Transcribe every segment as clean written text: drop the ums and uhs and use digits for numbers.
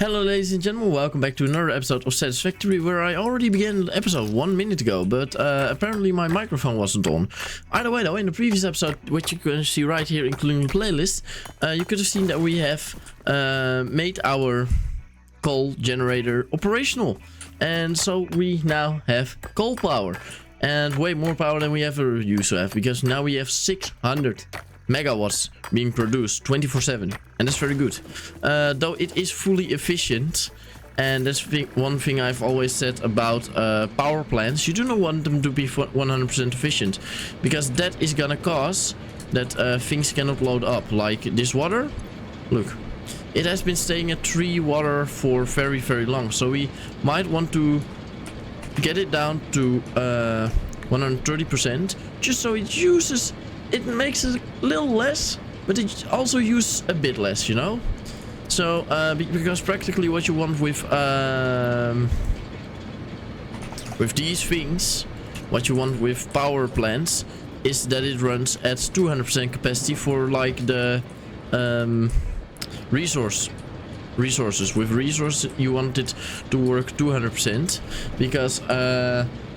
Hello ladies and gentlemen, welcome back to another episode of Satisfactory, where I already began the episode 1 minute ago, but apparently my microphone wasn't on. Either way though, in the previous episode, which you can see right here including the playlist, you could have seen that we have made our coal generator operational. And so we now have coal power, and way more power than we ever used to have, because now we have 600 megawatts being produced 24/7, and that's very good. Though it is fully efficient, and that's one thing I've always said about power plants. You do not want them to be 100% efficient, because that is gonna cause that things cannot load up. Like this water, look, it has been staying at 3 water for very long, so we might want to get it down to 130%, just so it uses. It makes it a little less, but it also uses a bit less, you know? So, because practically what you want with these things, what you want with power plants, is that it runs at 200% capacity for like the resources. With resources, you want it to work 200%, because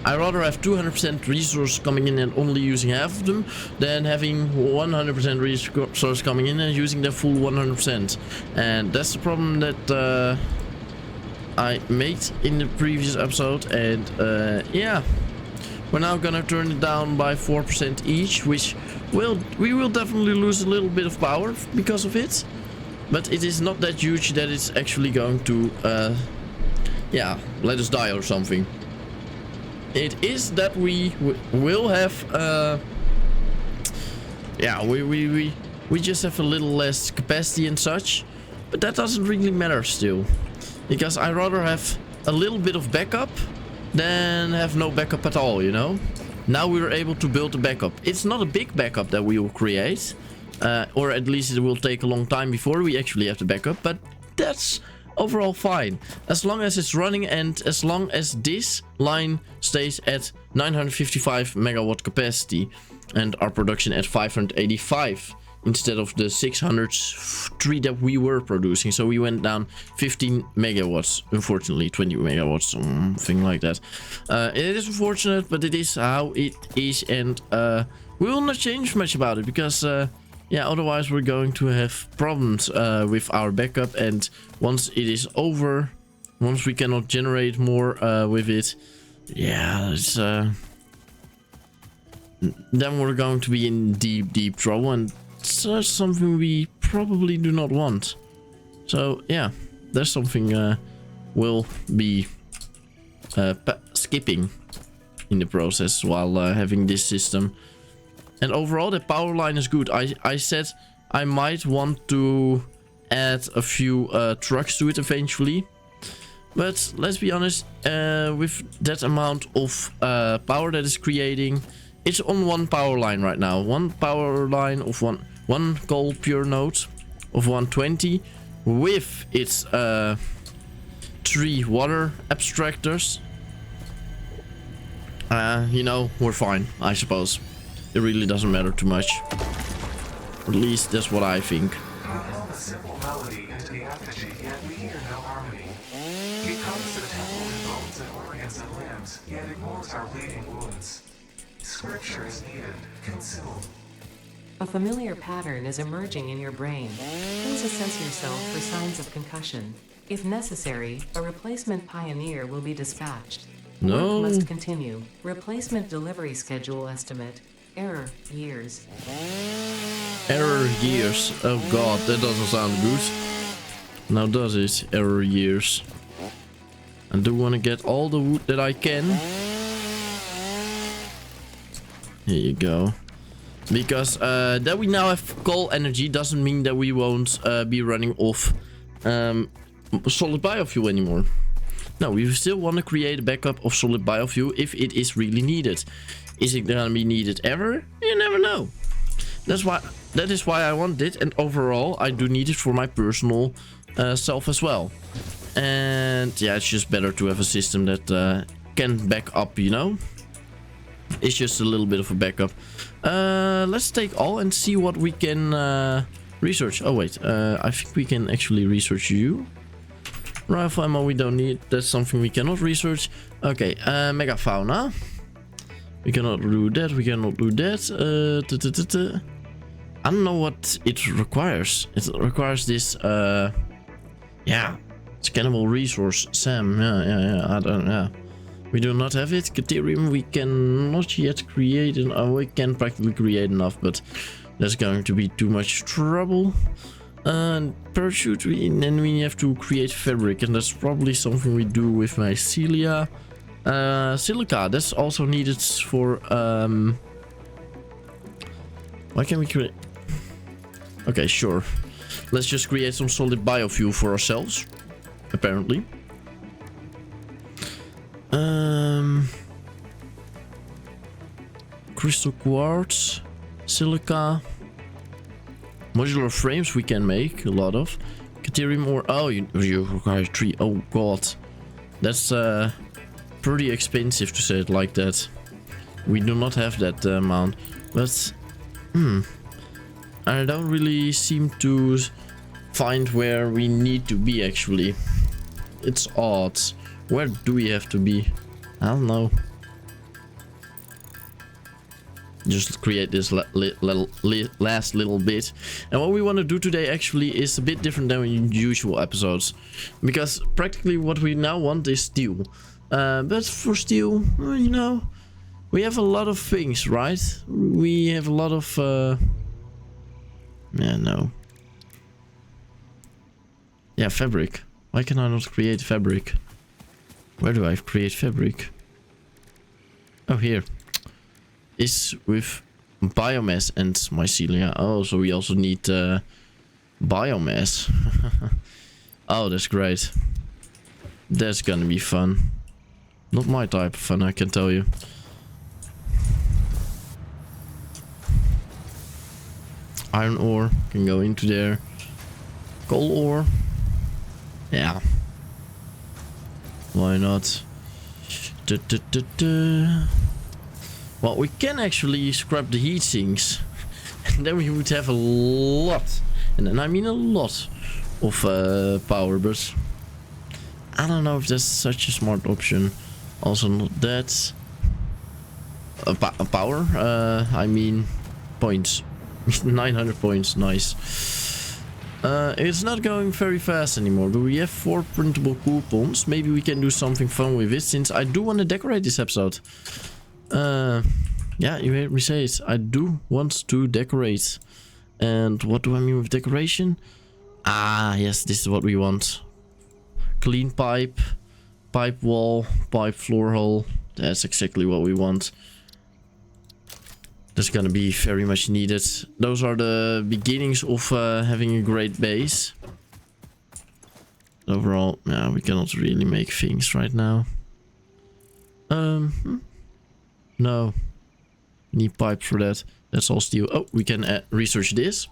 I rather have 200% resource coming in and only using half of them, than having 100% resource coming in and using the full 100%. And that's the problem that I made in the previous episode. And yeah, we're now gonna turn it down by 4% each, which we will definitely lose a little bit of power because of it. But it is not that huge that it's actually going to yeah, let us die or something. It is that we will have yeah, we just have a little less capacity and such, but that doesn't really matter still, because I rather have a little bit of backup than have no backup at all, you know. Now we're able to build a backup. It's not a big backup that we will create, or at least it will take a long time before we actually have the backup, but that's overall fine, as long as it's running and as long as this line stays at 955 megawatt capacity and our production at 585 instead of the 603 that we were producing. So we went down 15 megawatts, unfortunately 20 megawatts, something like that. It is unfortunate, but it is how it is, and we will not change much about it, because yeah, otherwise we're going to have problems with our backup, and once it is over, once we cannot generate more with it, yeah, it's, then we're going to be in deep trouble, and that's something we probably do not want. So yeah, there's something we'll be skipping in the process while having this system. And overall, the power line is good. I said I might want to add a few trucks to it eventually. But let's be honest, with that amount of power that is creating, it's on one power line right now. One power line of one coal pure node of 120 with its 3 water abstractors. You know, we're fine, I suppose. It really doesn't matter too much. At least that's what I think. We held a simple melody into the effigy, yet we hear no harmony. He comes to the temple in bones and organs and limbs, yet ignores our bleeding wounds. Scripture is needed. Consume. A familiar pattern is emerging in your brain. Please assess yourself for signs of concussion. If necessary, a replacement pioneer will be dispatched. No. Work must continue. Replacement delivery schedule estimate. Error years. Error years. Oh god, that doesn't sound good. Now does it? Error years. I do want to get all the wood that I can. Here you go. Because that we now have coal energy doesn't mean that we won't be running off solid biofuel anymore. No, we still want to create a backup of solid biofuel if it is really needed. Is it gonna be needed ever? You never know. That is why I want it, and overall I do need it for my personal self as well. And yeah, it's just better to have a system that can back up, you know. It's just a little bit of a backup. Let's take all and see what we can research. Oh wait, I think we can actually research you. Rifle ammo we don't need. That's something we cannot research. Okay, megafauna. We cannot do that. We cannot do that. I don't know what it requires. It requires this, yeah, scannable resource. Sam, yeah, I don't know. We do not have it. Caterium we cannot yet create. We can practically create enough, but that's going to be too much trouble. And parachute, then we have to create fabric, and that's probably something we do with mycelia. Silica, that's also needed for, why can we create? Okay, sure. Let's just create some solid biofuel for ourselves, apparently. Crystal quartz, silica, modular frames we can make a lot of. Caterium ore. Oh, you require 3. Oh god, that's pretty expensive to say it like that. We do not have that amount, but I don't really seem to find where we need to be actually. It's odd. Where do we have to be? I don't know. Just create this last little bit. And what we want to do today actually is a bit different than in usual episodes. Because practically what we now want is steel. But for steel, you know, we have a lot of things, right? We have a lot of... yeah, no. Yeah, fabric. Why can I not create fabric? Where do I create fabric? Oh, here. Is with biomass and mycelia. Oh, so we also need biomass. Oh, that's great. That's gonna be fun. Not my type of fun, I can tell you. Iron ore can go into there. Coal ore. Yeah. Why not? Well, we can actually scrap the heat sinks. And then we would have a lot. And then I mean a lot of power, but I don't know if that's such a smart option. Also not that. Power? I mean points. 900 points, nice. It's not going very fast anymore. Do we have 4 printable coupons? Maybe we can do something fun with it, since I do want to decorate this episode. Yeah, you heard me say it. I do want to decorate. And what do I mean with decoration? Ah, yes, this is what we want. Clean pipe, pipe wall, pipe floor hole. That's exactly what we want. That's gonna be very much needed. Those are the beginnings of having a great base. Overall, yeah, we cannot really make things right now. No. Need pipe for that. That's all steel. Oh, we can research this.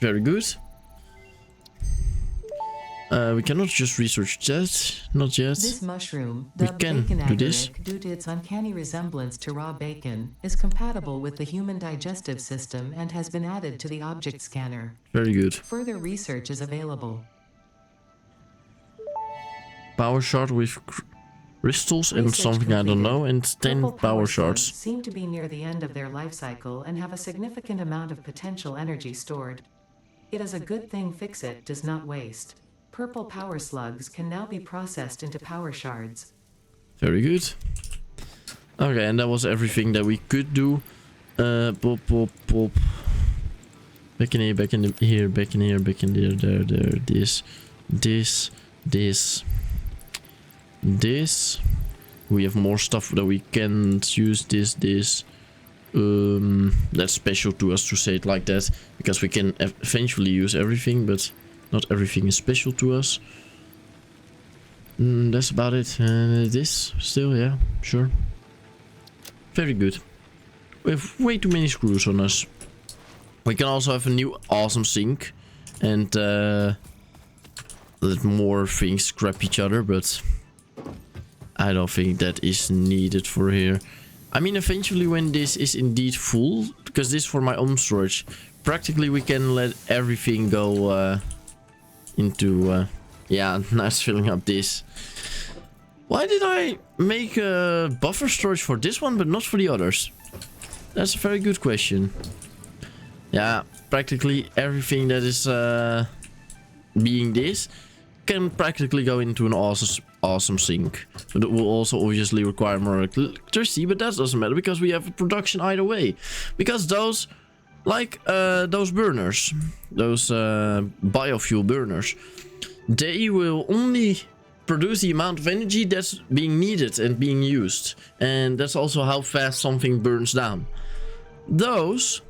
Very good. We cannot just research that. Not yet. This mushroom, We dubbed can bacon do this. agaric due to its uncanny resemblance to raw bacon, is compatible with the human digestive system and has been added to the object scanner. Very good. Further research is available. Power shard with crystals and Research something I don't completed. know, and 10 Purple power slugs shards. seem to be near the end of their life cycle and have a significant amount of potential energy stored. It is a good thing Fix-It does not waste. Purple power slugs can now be processed into power shards. Very good. Okay, and that was everything that we could do. Pop, pop, pop. Back in here, back in here, back in here, back in there, there, this, this, this, this. We have more stuff that we can't use. This. That's special to us to say it like that, because we can eventually use everything, but not everything is special to us. That's about it. And this still, yeah, sure. Very good. We have way too many screws on us. We can also have a new awesome sink and let more things scrap each other, but I don't think that is needed for here. I mean, eventually when this is indeed full, because this is for my own storage, practically we can let everything go into Yeah, nice filling up this. Why did I make a buffer storage for this one, but not for the others? That's a very good question. Yeah, practically everything that is being this can practically go into an awesome sink. But it will also obviously require more electricity, but that doesn't matter because we have a production either way. Because those, like those burners, those biofuel burners, they will only produce the amount of energy that's being needed and being used. And that's also how fast something burns down. Those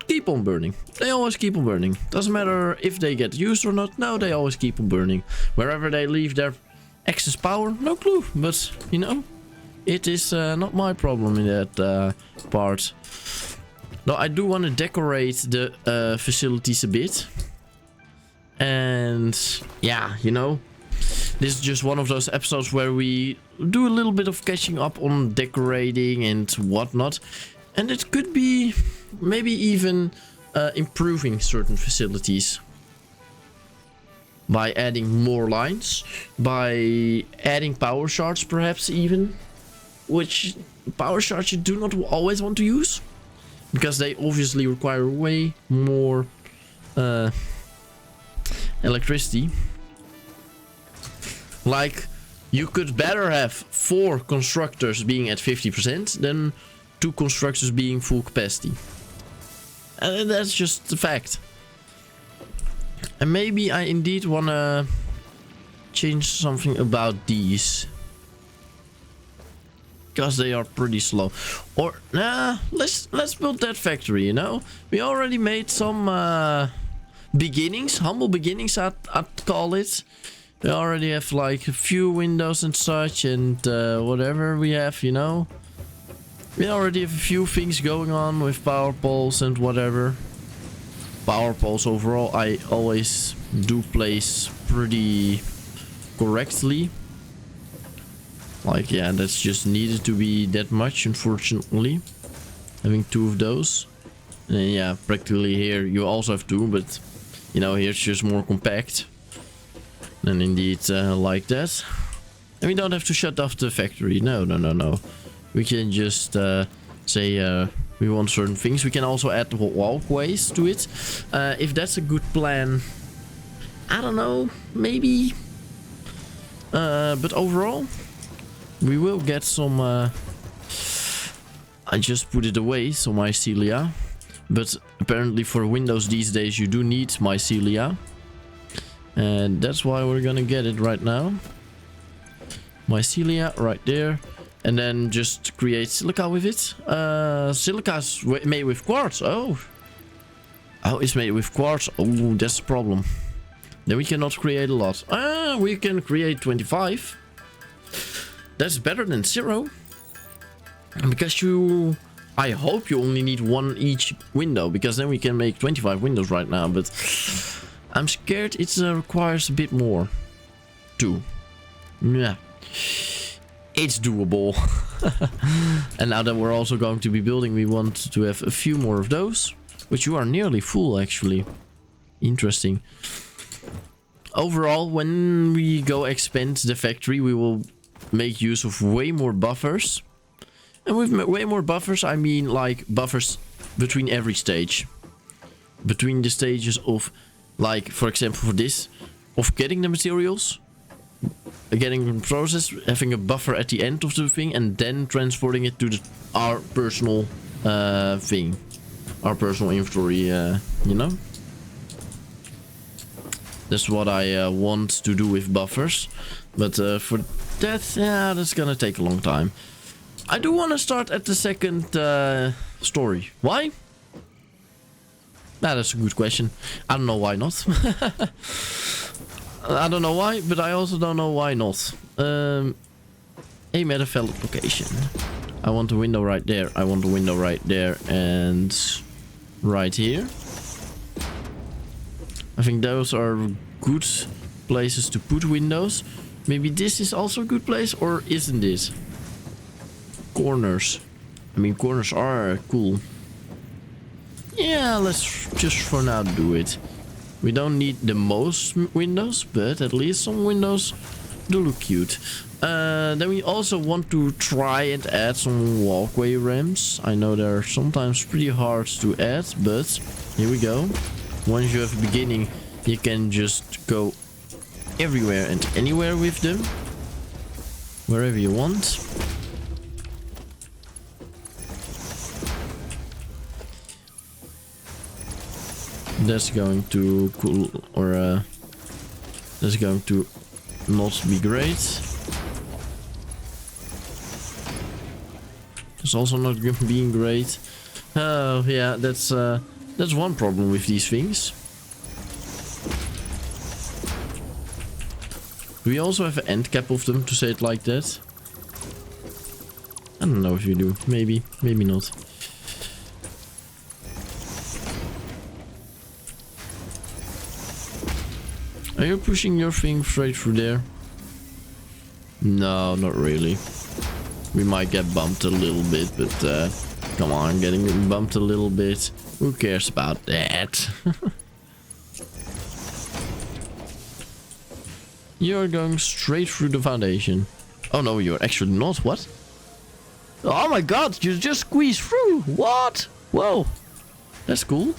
keep on burning. They always keep on burning. Doesn't matter if they get used or not. No, they always keep on burning. Wherever they leave their excess power, no clue. But, you know, it is not my problem in that part. Though I do want to decorate the facilities a bit. And, yeah, you know, this is just one of those episodes where we do a little bit of catching up on decorating and whatnot. And it could be maybe even improving certain facilities. By adding more lines. By adding power shards perhaps even. Which power shards you do not always want to use. Because they obviously require way more electricity. Like, you could better have 4 constructors being at 50% than 2 constructors being full capacity. And that's just the fact. And maybe I indeed wanna change something about these. Because they are pretty slow. Or, nah, let's build that factory, you know? We already made some beginnings, humble beginnings I'd call it. We already have like a few windows and such and whatever we have, you know. We already have a few things going on with power poles and whatever. Power poles overall I always do place pretty correctly. Like, yeah, that's just needed to be that much, unfortunately. Having 2 of those. And then, yeah, practically here you also have 2, but you know, here it's just more compact. And indeed, like that. And we don't have to shut off the factory. No. We can just say we want certain things. We can also add walkways to it. If that's a good plan, I don't know, maybe. But overall, we will get some... I just put it away, some mycelia. But apparently for Windows these days you do need mycelia. And that's why we're gonna get it right now. Mycelia right there. And then just create silica with it. Silica's made with quartz. Oh, it's made with quartz. Oh, that's the problem. Then we cannot create a lot. We can create 25. That's better than 0. Because I hope you only need 1 each window. Because then we can make 25 windows right now. But I'm scared it requires a bit more. 2. Yeah. It's doable. And now that we're also going to be building, we want to have a few more of those. Which you are nearly full, actually. Interesting. Overall, when we go expand the factory, we will make use of way more buffers. And with way more buffers, I mean like buffers between every stage. Between the stages of, like, for example, for this, of getting the materials, getting the process, having a buffer at the end of the thing, and then transporting it to our personal thing. Our personal inventory, you know? That's what I want to do with buffers. But for that, yeah, that's gonna take a long time. I do want to start at the second story. Why? That's a good question. I don't know why not. I don't know why, but I also don't know why not. A metavalid location. I want a window right there. I want a window right there and right here. I think those are good places to put windows. Maybe this is also a good place, or isn't it? Corners. I mean, corners are cool. Yeah, let's just for now do it. We don't need the most windows, but at least some windows do look cute. Then we also want to try and add some walkway ramps. I know they're sometimes pretty hard to add, but here we go. Once you have a beginning, you can just go everywhere and anywhere with them. Wherever you want. That's going to cool, or that's going to not be great. It's also not being great. Oh yeah, that's one problem with these things. Do we also have an end cap of them, to say it like that? I don't know if you do. Maybe, maybe not. Are you pushing your thing straight through there? No, not really. We might get bumped a little bit, but come on, getting bumped a little bit. Who cares about that? You're going straight through the foundation. Oh no, you're actually not. What? Oh my god, you just squeezed through. What? Whoa. That's cool.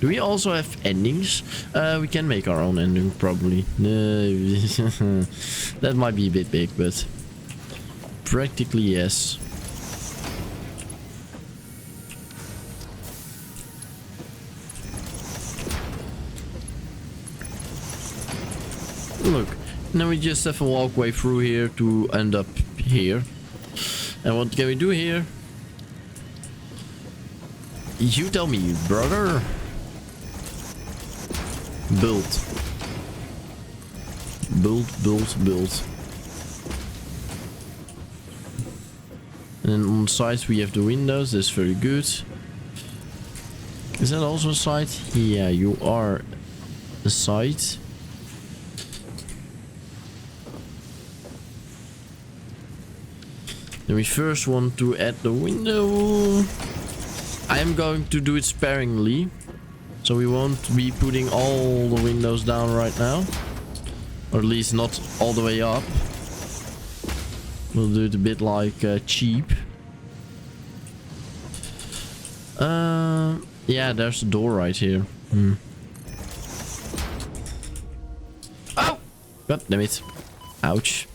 Do we also have endings? We can make our own ending, probably. That might be a bit big, but practically yes. Look, now we just have a walkway through here to end up here. And what can we do here? You tell me, brother. Build. Build, build, build. And then on the sides we have the windows. That's very good. Is that also a side? Yeah, you are a side. Then we first want to add the window. I am going to do it sparingly. So we won't be putting all the windows down right now. Or at least not all the way up. We'll do it a bit like cheap. Yeah, there's the door right here. Oh! God damn it. Ouch.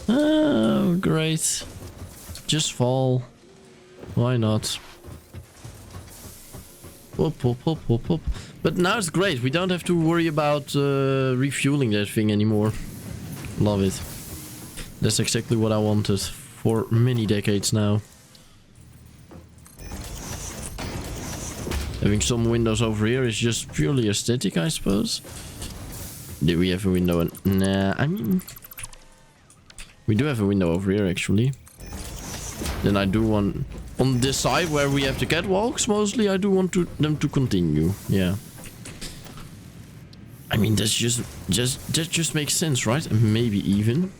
Oh, great. Just fall. Why not? Whoop, whoop, whoop, whoop, whoop. But now it's great. We don't have to worry about refueling that thing anymore. Love it. That's exactly what I wanted for many decades now. Having some windows over here is just purely aesthetic, I suppose. Did we have a window? Nah, I mean... We do have a window over here, actually. Then I do want... On this side where we have the catwalks, mostly, I do want them to continue. Yeah. I mean, that just makes sense, right? Maybe even.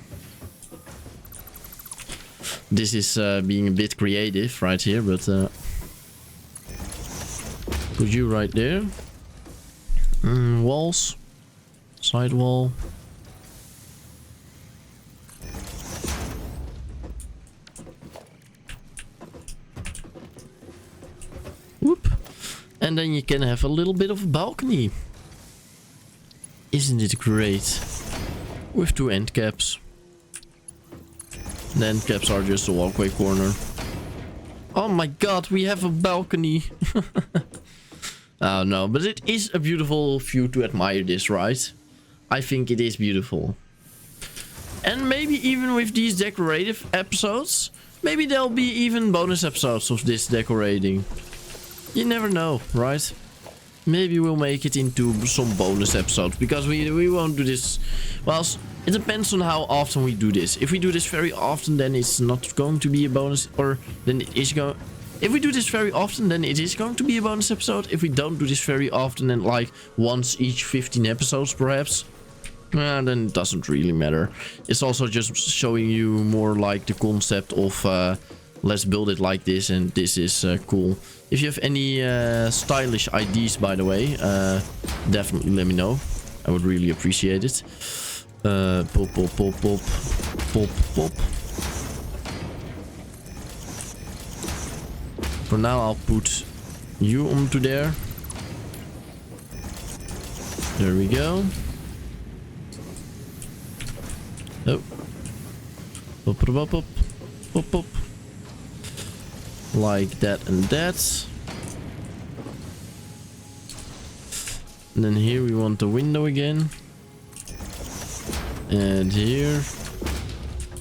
This is being a bit creative right here, but... put you right there. Walls. Side wall. Whoop. And then you can have a little bit of a balcony. Isn't it great? With two end caps. The end caps are just a walkway corner. Oh my god, we have a balcony. Oh no, but it is a beautiful view to admire this, right? I think it is beautiful. And maybe even with these decorative episodes, maybe there'll be even bonus episodes of this decorating. You never know, right? Maybe we'll make it into some bonus episodes, because we won't do this. Well, it depends on how often we do this. If we do this very often, then it's not going to be a bonus, or then it is going... If we do this very often, then it is going to be a bonus episode. If we don't do this very often, and like once each 15 episodes perhaps, then it doesn't really matter. It's also just showing you more like the concept of let's build it like this, and this is cool. If you have any stylish ideas, by the way, definitely let me know. I would really appreciate it. Pop, pop, pop, pop, pop, pop. For now, I'll put you onto there. There we go. Oh. Pop, pop, pop, pop, pop. Like that and that. And then here we want the window again. And here.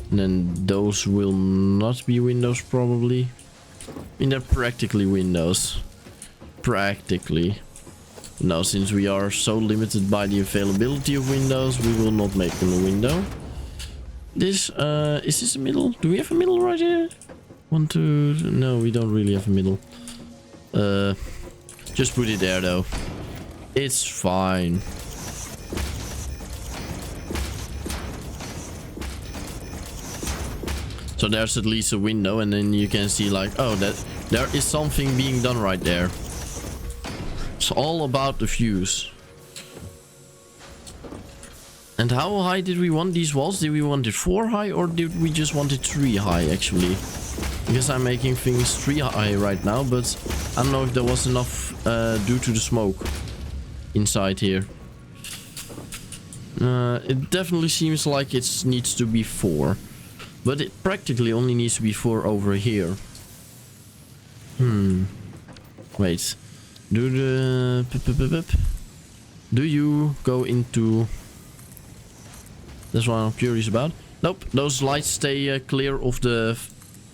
And then those will not be windows probably. I mean, they're practically windows. Practically. Now, since we are so limited by the availability of windows, we will not make them a window. This, is this a middle? Do we have a middle right here? 1, 2, no, we don't really have a middle. Just put it there though. It's fine. So there's at least a window, and then you can see like, oh, that there is something being done right there. It's all about the views. And how high did we want these walls? Did we want it 4 high, or did we just want it 3 high actually? Because I'm making things 3 high right now, but I don't know if there was enough due to the smoke inside here. It definitely seems like it needs to be 4. But it practically only needs to be 4 over here. Wait. Do you go into... That's what I'm curious about. Nope, those lights stay clear of the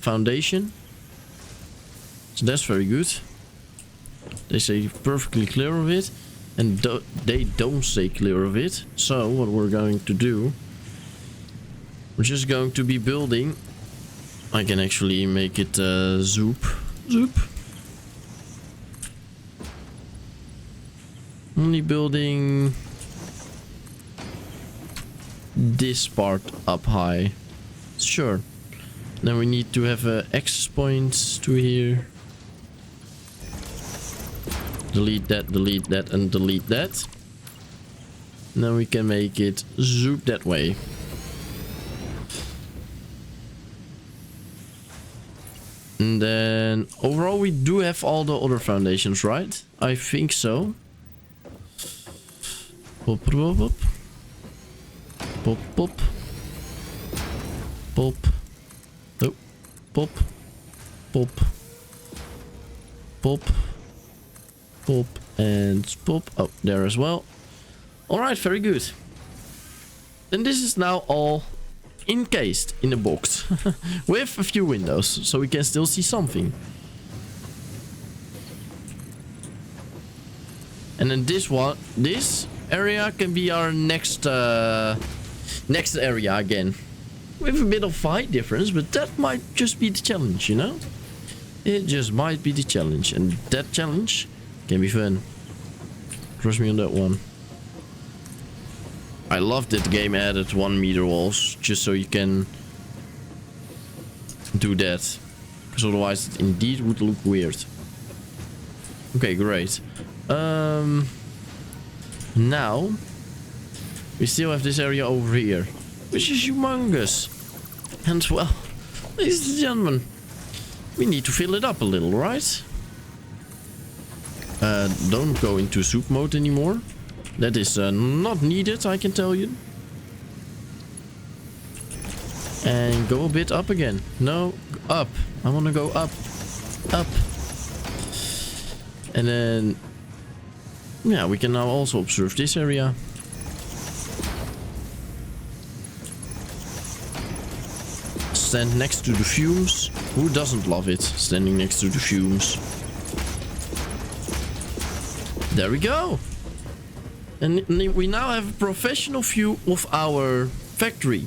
foundation. So that's very good. They stay perfectly clear of it. And they don't stay clear of it. So what we're going to do... We're just going to be building... I can actually make it zoop. Zoop. Only building... this part up high. Sure. Then we need to have access points to here. Delete that, and delete that. And then we can make it zoop that way. And then overall we do have all the other foundations, right? I think so. Pop, pop, pop. Pop, pop. Pop. Oh. Pop. Pop. Pop. Pop. And pop. Oh, there as well. Alright, very good. Then this is now all encased in a box. With a few windows, so we can still see something. And then this area can be our next area again. With a bit of height difference, but that might just be the challenge, you know? It just might be the challenge, and that challenge can be fun. Trust me on that one. I love that the game added 1 meter walls, just so you can do that. Because otherwise it indeed would look weird. Okay, great. Now, we still have this area over here, which is humongous. And well, ladies and gentlemen, we need to fill it up a little, right? Don't go into soup mode anymore. That is not needed, I can tell you. And go a bit up again. No, up. I want to go up. Up. And then... yeah, we can now also observe this area. Stand next to the fumes. Who doesn't love it? Standing next to the fumes. There we go. And we now have a professional view of our factory.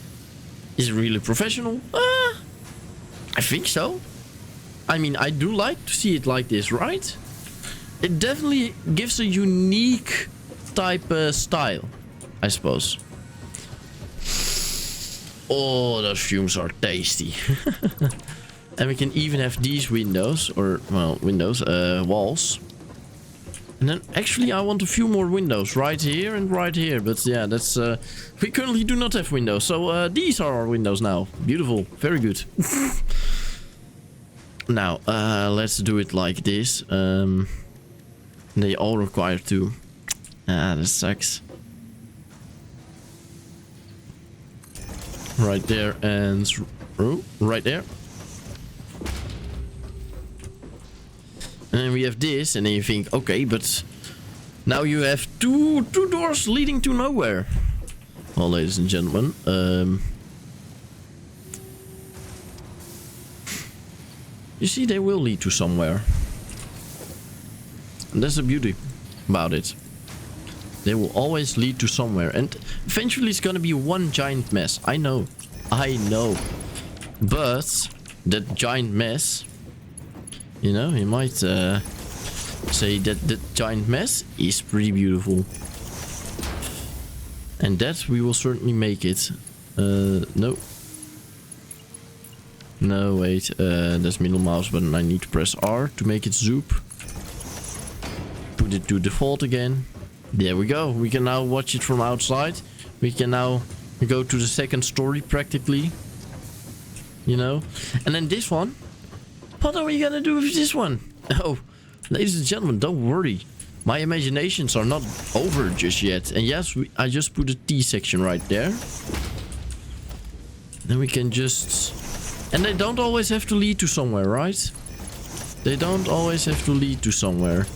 Is it really professional? I think so. I mean, I do like to see it like this, right? It definitely gives a unique type style, I suppose. Oh, those fumes are tasty. And we can even have these windows, or, well, windows, walls. And then, actually, I want a few more windows right here and right here. But yeah, that's, we currently do not have windows. So, these are our windows now. Beautiful. Very good. Now, let's do it like this. They all require two. Ah, that sucks. Right there and right there. And we have this, and then you think, okay, but now you have two doors leading to nowhere. Well, ladies and gentlemen, you see, they will lead to somewhere. And that's the beauty about it. They will always lead to somewhere. And eventually it's gonna be one giant mess. I know. But that giant mess, you know, you might say that that giant mess is pretty beautiful. And that we will certainly make it. No. No, wait. That's middle mouse button. I need to press R to make it zoop. Put it to default again. There we go. We can now watch it from outside. We can now go to the second story practically. You know? And then this one. What are we gonna do with this one? Oh, ladies and gentlemen, don't worry. My imaginations are not over just yet. And yes, I just put a T section right there. Then we can just... And they don't always have to lead to somewhere, right? They don't always have to lead to somewhere.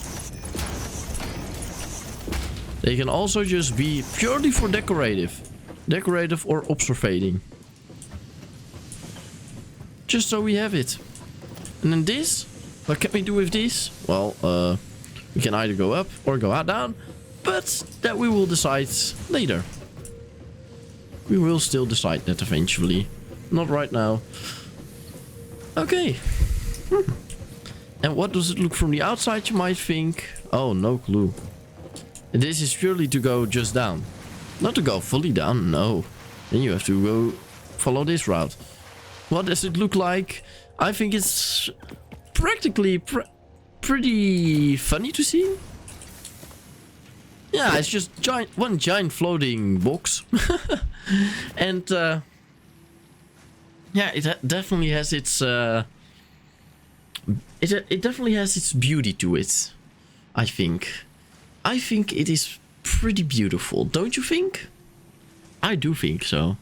They can also just be purely for decorative. Decorative or observating. Just so we have it. And then this, what can we do with this? Well, we can either go up or go out down. But that we will decide later. We will still decide that eventually. Not right now. Okay. And what does it look from the outside, you might think? Oh, no clue. This is purely to go just down. Not to go fully down, no. Then you have to go follow this route. What does it look like? I think it's practically pretty funny to see. Yeah, it's just one giant floating box. And yeah, it definitely has its it definitely has its beauty to it. I think it is pretty beautiful, don't you think? I do think so.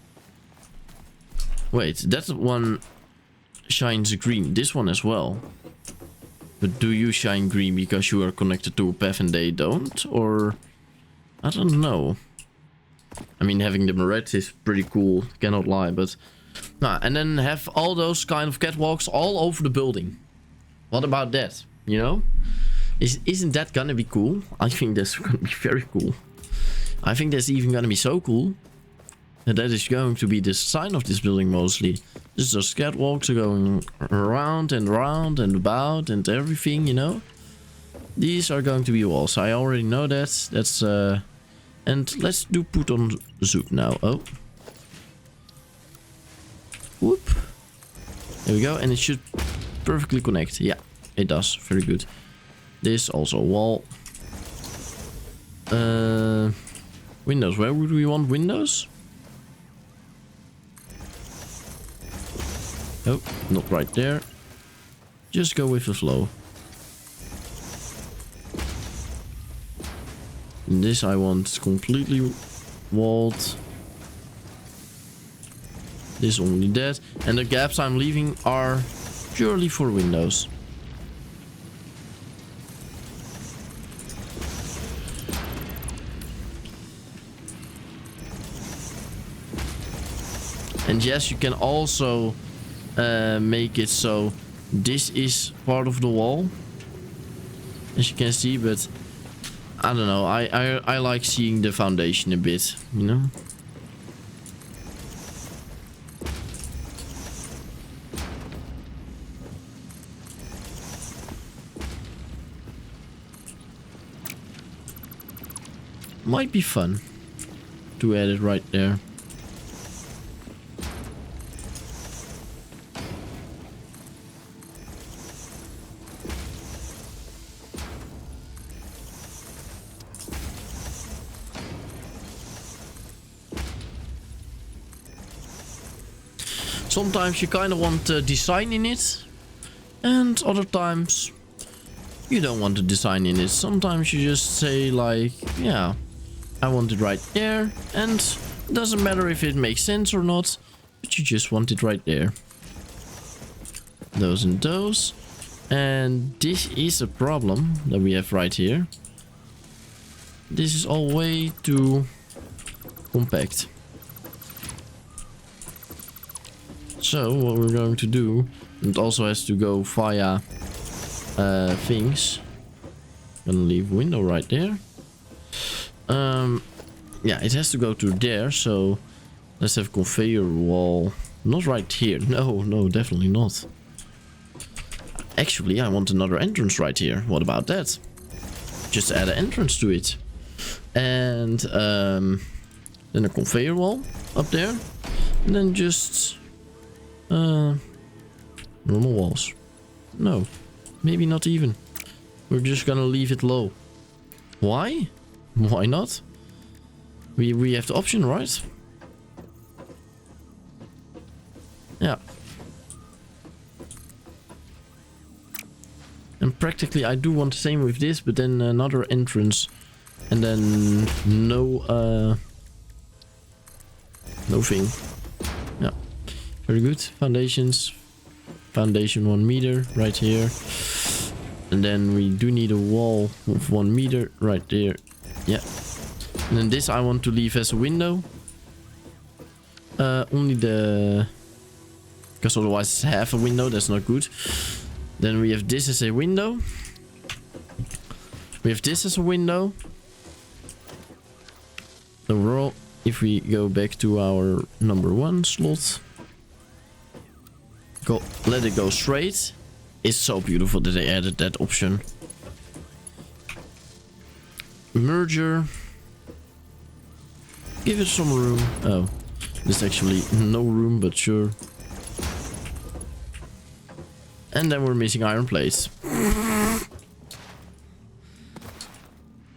Wait, that one shines green. This one as well. But do you shine green because you are connected to a path and they don't? Or... I don't know. I mean, having them red is pretty cool. Cannot lie, but... Nah, and then have all those kind of catwalks all over the building. What about that? You know? Isn't that gonna be cool? I think that's gonna be very cool. I think that's even gonna be so cool that is going to be the sign of this building mostly. Just those catwalks are going around and round and about and everything, you know? These are going to be walls. I already know that. That's and let's do put on zoop now. Oh. Whoop. There we go. And it should perfectly connect. Yeah, it does. Very good. This also wall. Windows. Where would we want windows? Oh, not right there. Just go with the flow. And this I want completely walled. This only that. And the gaps I'm leaving are purely for windows. And yes, you can also make it so this is part of the wall, as you can see, but I don't know, I like seeing the foundation a bit, you know? Might be fun to add it right there. Sometimes you kind of want design in it, and other times you don't want to design in it. Sometimes you just say like, yeah, I want it right there, and it doesn't matter if it makes sense or not, but you just want it right there. Those and those. And this is a problem that we have right here. This is all way too compact. So what we're going to do, it also has to go via things. Gonna leave window right there. Yeah, it has to go to there, so let's have conveyor wall. Not right here. No, definitely not. Actually, I want another entrance right here. What about that? Just add an entrance to it. And then a conveyor wall up there. And then just normal walls. No, maybe not even. We're just gonna leave it low. Why? Why not? We have the option, right? Yeah. And practically I do want the same with this, but then another entrance. And then no thing. Yeah. Very good. Foundations. Foundation 1 meter right here. And then we do need a wall of 1 meter right there. Yeah. And then this I want to leave as a window. Only the... Because otherwise it's half a window. That's not good. Then we have this as a window. We have this as a window. Overall, if we go back to our number 1 slot. Let it go straight. It's so beautiful that they added that option. Merger. Give it some room. Oh, there's actually no room, but sure. And then we're missing iron plates.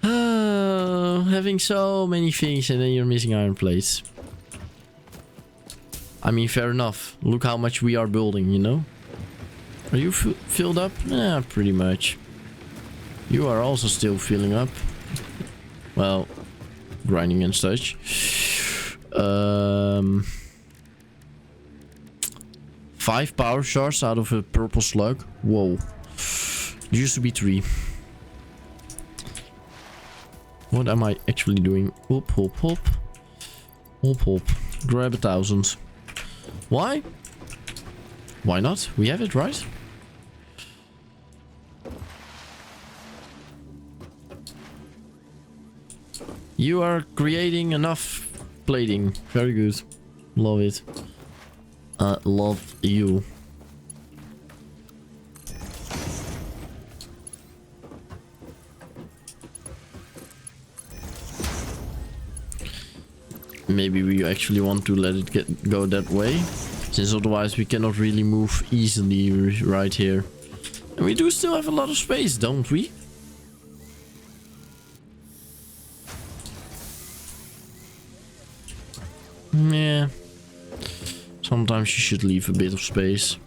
Oh, having so many things and then you're missing iron plates. I mean, fair enough. Look how much we are building, you know? Are you filled up? Yeah, pretty much. You are also still filling up. Well, grinding and such. 5 power shards out of a purple slug. Whoa. It used to be 3. What am I actually doing? Hop, hop, hop. Hop, hop. Grab 1,000. Why? Why not? We have it, right? You are creating enough plating. Very good. Love it. Love you. Maybe we actually want to let it go that way, since otherwise we cannot really move easily right here. And we do still have a lot of space, don't we? Yeah. Sometimes you should leave a bit of space.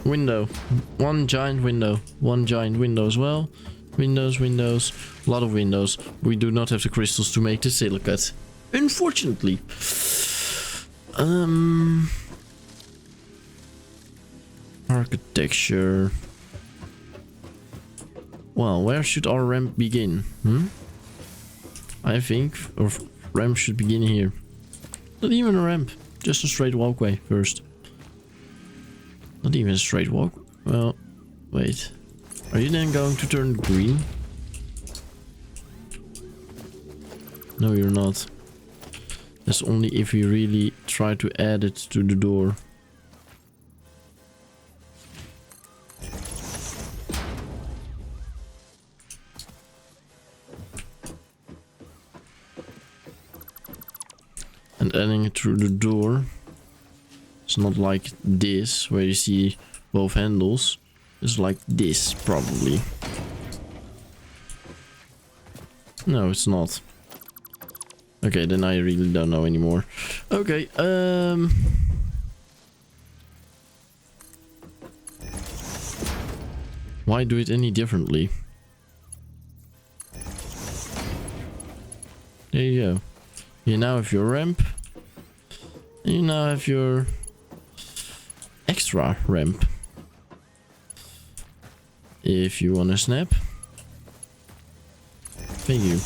Window. 1 giant window. 1 giant window as well. Windows, windows. A lot of windows. We do not have the crystals to make the silicate. Unfortunately. Architecture. Well, where should our ramp begin? I think our ramp should begin here. Not even a ramp. Just a straight walkway first. Not even a straight walk. Well, wait. Are you then going to turn green? No, you're not. That's only if we really try to add it to the door. And adding it through the door. It's not like this, where you see both handles. It's like this, probably. No, it's not. Okay, then I really don't know anymore. Okay, why do it any differently? There you go. You now have your ramp. And you now have your extra ramp. If you wanna snap. Thank you.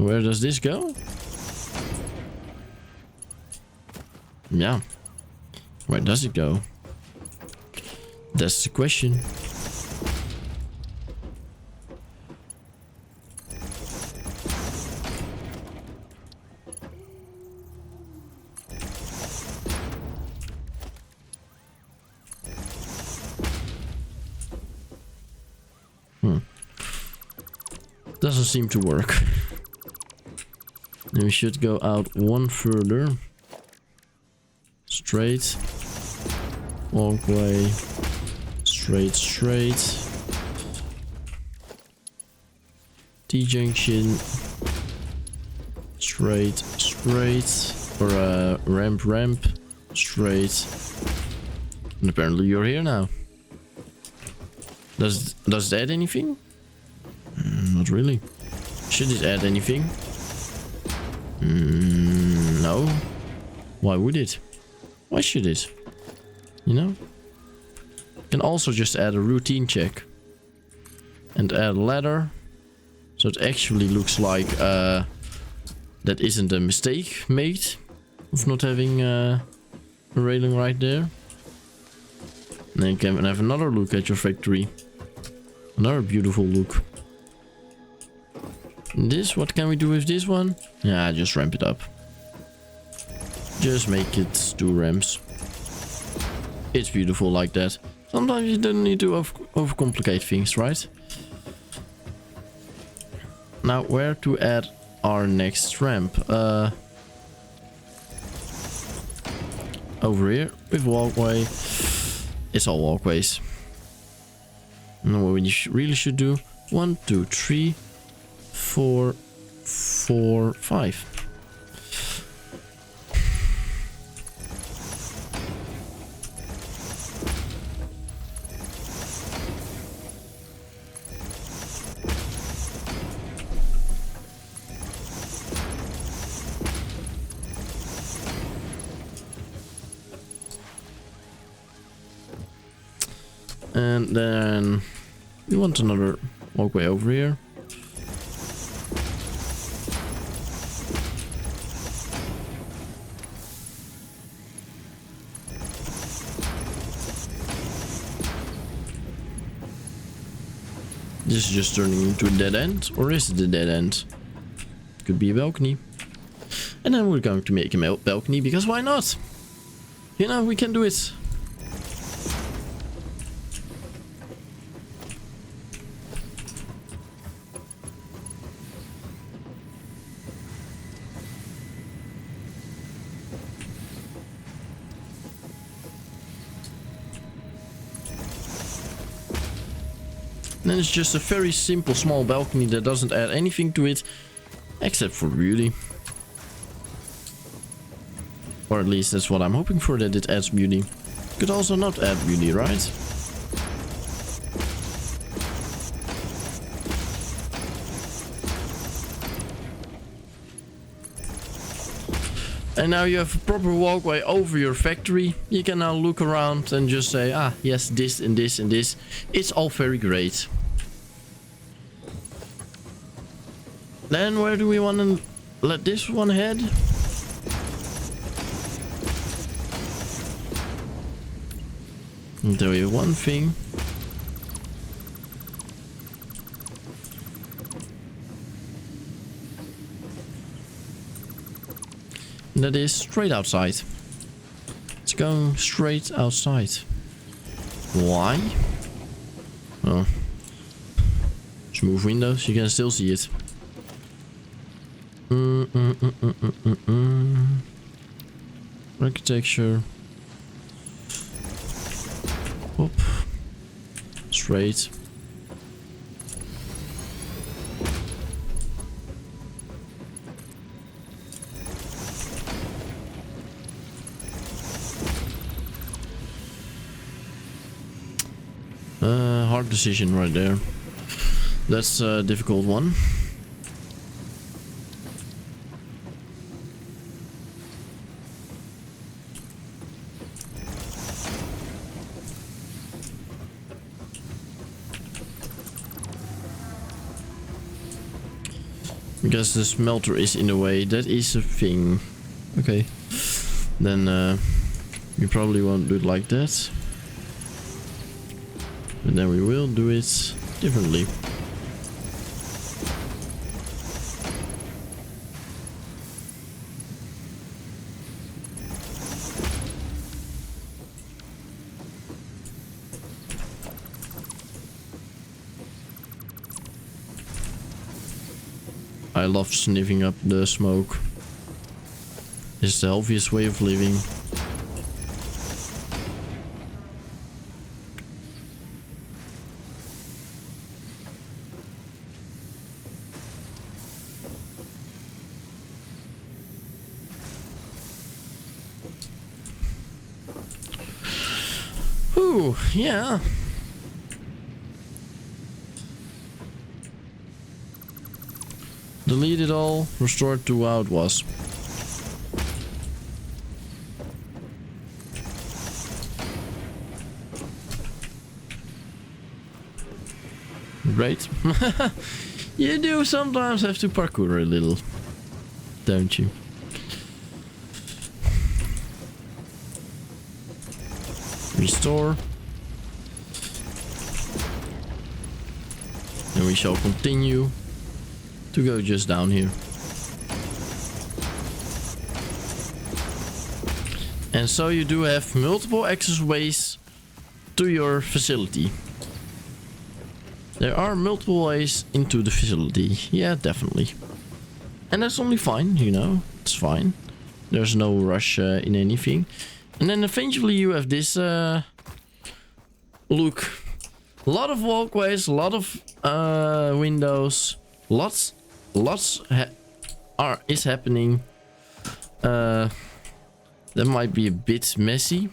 Where does this go? Yeah. Where does it go? That's the question. Doesn't seem to work. Then we should go out one further. Straight. Walkway. Straight, straight. T-junction. Straight, straight. Or ramp, ramp. Straight. And apparently you're here now. Does it add anything? Not really. Should it add anything? No. Why would it? Why should it? You know? Can also just add a routine check. And add a ladder. So it actually looks like that isn't a mistake made. Of not having a railing right there. And then you can have another look at your factory. Another beautiful look. This, what can we do with this one? Yeah, just ramp it up. Just make it 2 ramps. It's beautiful like that. Sometimes you don't need to overcomplicate things, right? Now, where to add our next ramp? Over here with walkway. It's all walkways. And what we really should do: 1, 2, 3, 4, 4, 5. And then we want another walkway over here. This is just turning into a dead end, or is it a dead end? Could be a balcony. And then we're going to make a balcony, because why not? You know, we can do it. And then it's just a very simple small balcony that doesn't add anything to it except for beauty. Or at least that's what I'm hoping for, that it adds beauty. Could also not add beauty, right? And now you have a proper walkway over your factory. You can now look around and just say, ah, yes, this and this and this. It's all very great. Then where do we want to let this one head? I'll tell you one thing. That is straight outside. It's going straight outside. Why? Oh. Just move windows, you can still see it. Architecture. Hop. Straight. Hard decision right there. That's a difficult one. Because the smelter is in the way. That is a thing. Okay. Then we probably won't do it like that. But then we will do it differently. I love sniffing up the smoke. It's the healthiest way of living. Ooh, yeah. Delete it all, restore it to how it was. Great. You do sometimes have to parkour a little, don't you? Restore. And we shall continue to go just down here. And so you do have multiple access ways to your facility. There are multiple ways into the facility. Yeah, definitely. And that's only fine, you know. It's fine. There's no rush in anything. And then eventually you have this look. A lot of walkways, a lot of windows. Lots is happening. That might be a bit messy.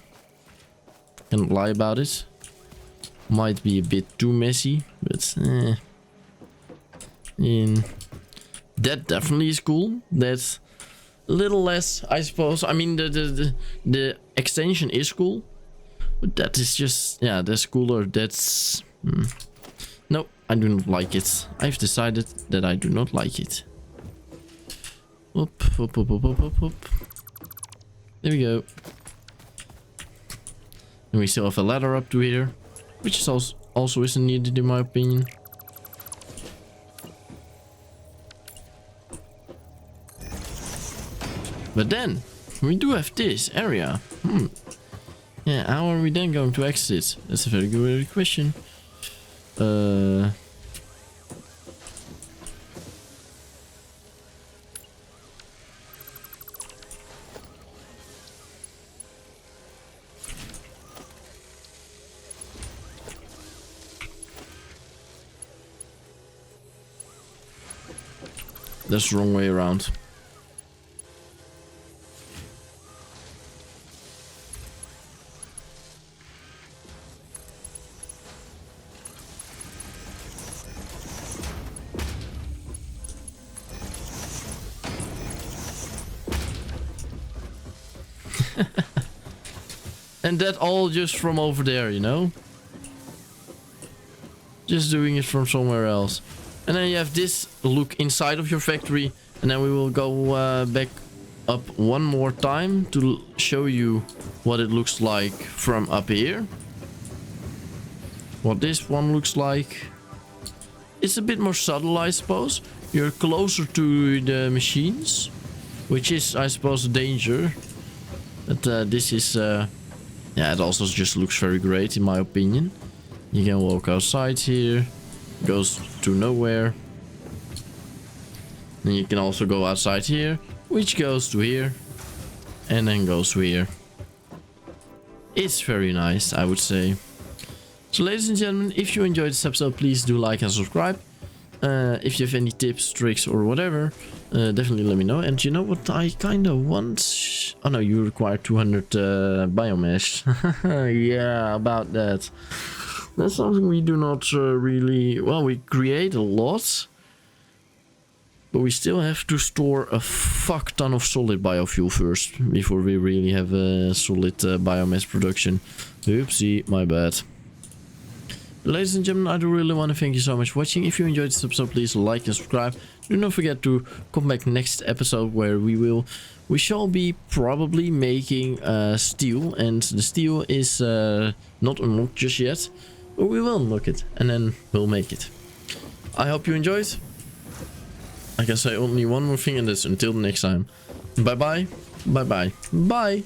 Can't lie about it. Might be a bit too messy, but that definitely is cool. That's a little less, I suppose. I mean, the extension is cool, but that is just, yeah, that's cooler. That's no, I do not like it. I've decided that I do not like it. Up. There we go. And we still have a ladder up to here, which is also isn't needed in my opinion. But then we do have this area. Yeah, how are we then going to exit? That's a very good question. That's the wrong way around. And that all just from over there, you know? Just doing it from somewhere else. And then you have this look inside of your factory. And then we will go back up one more time to show you what it looks like from up here. What this one looks like. It's a bit more subtle, I suppose. You're closer to the machines, which is, I suppose, a danger. But this is... yeah, it also just looks very great in my opinion. You can walk outside here. Goes to nowhere. And you can also go outside here, which goes to here. And then goes to here. It's very nice, I would say. So ladies and gentlemen, if you enjoyed this episode, please do like and subscribe. If you have any tips, tricks or whatever, definitely let me know. And you know what I kind of want? Oh no, you require 200 biomass. Yeah, about that. That's something we do not really... Well, we create a lot. But we still have to store a fuck ton of solid biofuel first. Before we really have a solid biomass production. Oopsie, my bad. Ladies and gentlemen, I do really want to thank you so much for watching. If you enjoyed this episode, please like and subscribe. Do not forget to come back next episode where we shall be probably making steel. And the steel is not unlocked just yet. But we will unlock it and then we'll make it. I hope you enjoyed. I can say only one more thing, and that's until the next time. Bye bye. Bye bye. Bye.